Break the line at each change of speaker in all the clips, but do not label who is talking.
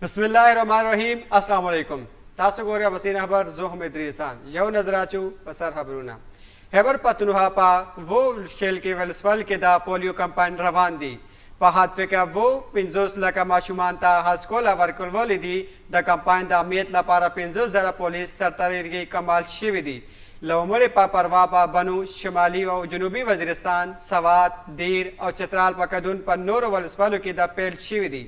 बिस्मिल्लाहिर्रहमानिर्रहीम अस्सलाम वालेकुम तासु गोरिया वसीन खबर जो हम इद्रीसान यो नजराचू पसर खबरूना हैबर पतनुहा पा वो शेल के वेलस्वल के दा पोलियो कंपाइन रवान दी पहात फिका वो पिंजोस लका माशुमान ता हस्कोला वर्कुल वोलिदी द कंपाइन दा अमियत ला पारा पिंजोस जरा पुलिस सरतारी कमाल शिविदी लवमड़े पा परवा पा बनू शुमाली और जनूबी वजीरिस्तान सवात दीर और चित्राल पकदुन पर नूर वलस्वल की दा पेल शिविदी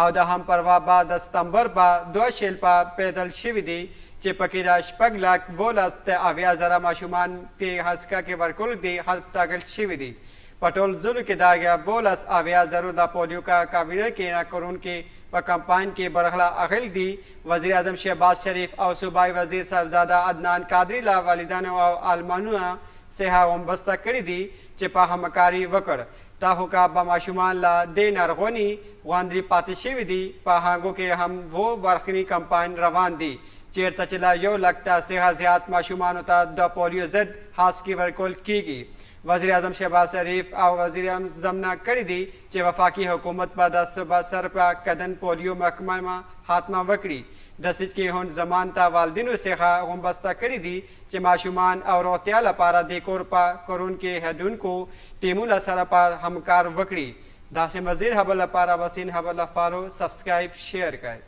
او د هم پروا با د ستمبر با دو شیل پا پیدل شوی دی چې پکې را شپږ لاک 12,000 ماشومان کې هسکا کې ورکول دی حل تاګل شوی دی پټول زلو کې دا غیا 12,000 د پولیو کا کابینه کې نه کورون کې په کمپاین کې برخلا اغل دی وزیر اعظم شهباز شریف او صوبای وزیر صاحبزاده عدنان قادری لا والدانو او عالمانو سها ومبسته کړی دی چې په همکاري وکړ تا هوکا با ماشومان لا د نارغونی واندری پاتې شوی دی په هغو کې هم وو ورخنی کمپاین روان دی چیرته چې لا یو لکتا سه زیات ماشومان ته د پولیو ضد هاسکی ورکول کیږي وزیر اعظم شهباز شریف او وزیر اعظم نه کړی دی چې وفاقي حکومت په د صوبه سر په کدن پولیو محکمه حاتمه وکړي د سچ کې هون زمان ته والدینو څخه غومبسته کړی دي چې ماشومان او روغتیا لپاره د کور په کورون کې هدونکو ټیمونه سره په همکار وکړي داسې مزید خبر لپاره وسین خبر لپاره سبسکرایب شیر کړئ